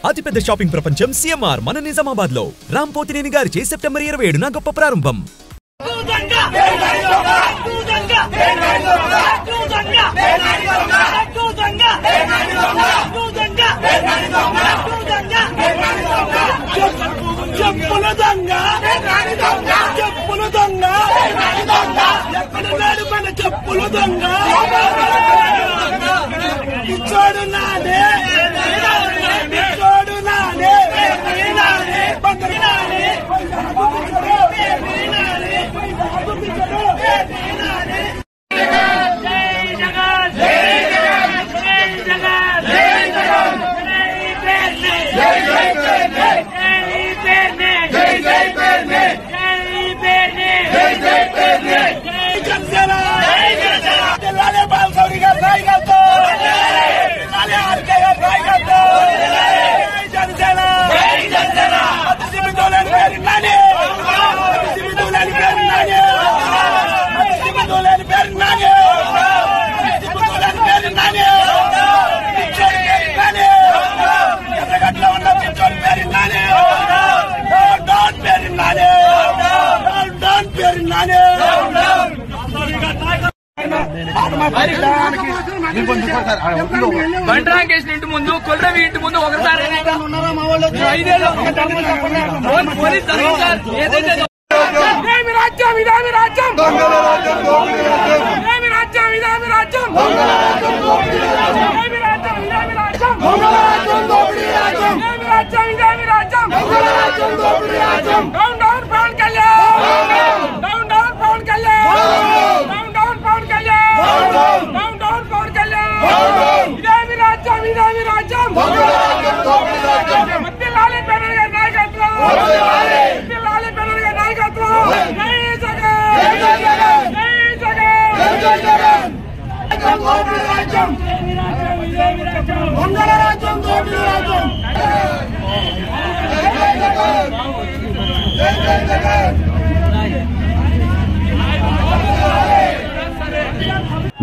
అతిపెద్ద షాపింగ్ ప్రపంచం సిఎంఆర్ మన నిజామాబాద్ లో రామ్ పోతినేని గారిచే సెప్టెంబర్ 27న గొప్ప ప్రారంభం. బండ్రాంకేసిన ఇంటి ముందు కొల్రవి ఇంటి ముందు ఒకసారి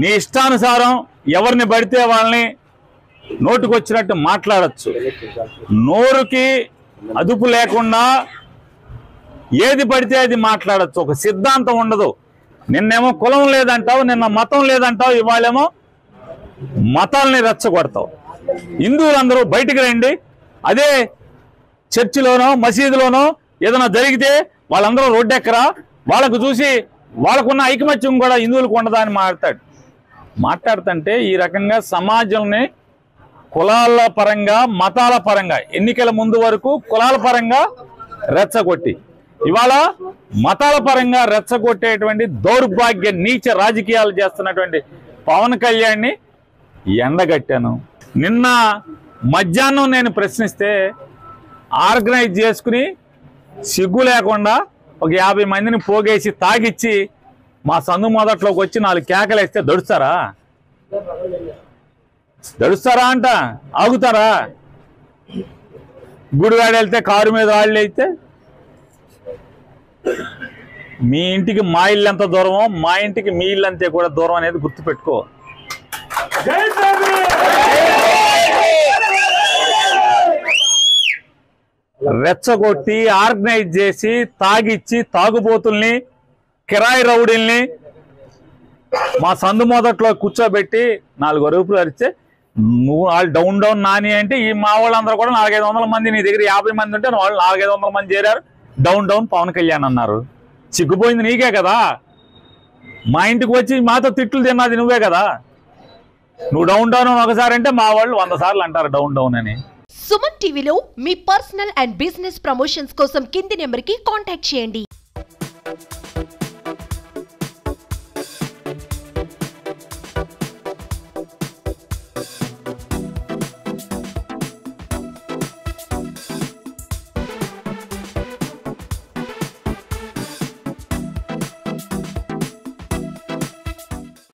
నీ ఇష్టానుసారం ఎవరిని పడితే వాళ్ళని నోటుకొచ్చినట్టు మాట్లాడచ్చు. నోరుకి అదుపు లేకుండా ఏది పడితే అది మాట్లాడచ్చు. ఒక సిద్ధాంతం ఉండదు. నిన్నేమో కులం లేదంటావు, నిన్న మతం లేదంటావు, ఇవాళేమో మతాల్ని రెచ్చగొడతావు. హిందువులందరూ బయటికి రండి, అదే చర్చిలోనో మసీదులోనో ఏదైనా జరిగితే వాళ్ళందరూ రోడ్డెక్కరా, వాళ్ళకు చూసి వాళ్ళకున్న ఐకమత్యం కూడా హిందువులకు ఉండదా అని మాట్లాడుతుంటే ఈ రకంగా సమాజంని కులాల పరంగా మతాల పరంగా ఎన్నికల ముందు వరకు కులాల పరంగా రెచ్చగొట్టి ఇవాళ మతాల పరంగా రెచ్చగొట్టేటువంటి దౌర్భాగ్య నీచ రాజకీయాలు చేస్తున్నటువంటి పవన్ కళ్యాణ్ని ఎండగట్టాను. నిన్న మధ్యాహ్నం నేను ప్రశ్నిస్తే ఆర్గనైజ్ చేసుకుని సిగ్గు లేకుండా ఒక 50 మందిని పోగేసి తాగిచ్చి మా సందు మొదట్లోకి వచ్చి 4 కేకలేస్తే దడుస్తారా అంట, ఆగుతారా? గుడివాడ వెళ్తే కారు మీద వాళ్ళు అయితే మీ ఇంటికి మా ఇల్లు ఎంత దూరమో మా ఇంటికి మీ ఇల్లు అంతే కూడా దూరం అనేది గుర్తుపెట్టుకో. రెచ్చగొట్టి ఆర్గనైజ్ చేసి తాగిచ్చి తాగుబోతుల్ని కిరాయి రౌడీల్ని మా సందు మొదట్లో కూర్చోబెట్టి 4 అరుపులు అరిస్తే నువ్వు వాళ్ళు డౌన్ నాని అంటే ఈ మా వాళ్ళందరూ కూడా 400-500 మంది, నీ దగ్గర 50 మంది ఉంటే వాళ్ళు 400-500 మంది చేరారు, డౌన్ పవన్ కళ్యాణ్ అన్నారు. సిగ్గుపోయింది నీకే కదా. మా ఇంటికి వచ్చి మాతో తిట్లు తిన్నది నువ్వే కదా. నువ్వు డౌన్ ఒకసారి అంటే మా వాళ్ళు 100 సార్లు అంటారు డౌన్ అని. సుమన్ టీవీలో మీ పర్సనల్ అండ్ బిజినెస్ ప్రమోషన్స్ కోసం కింది నెంబర్కి కాంటాక్ట్ చేయండి.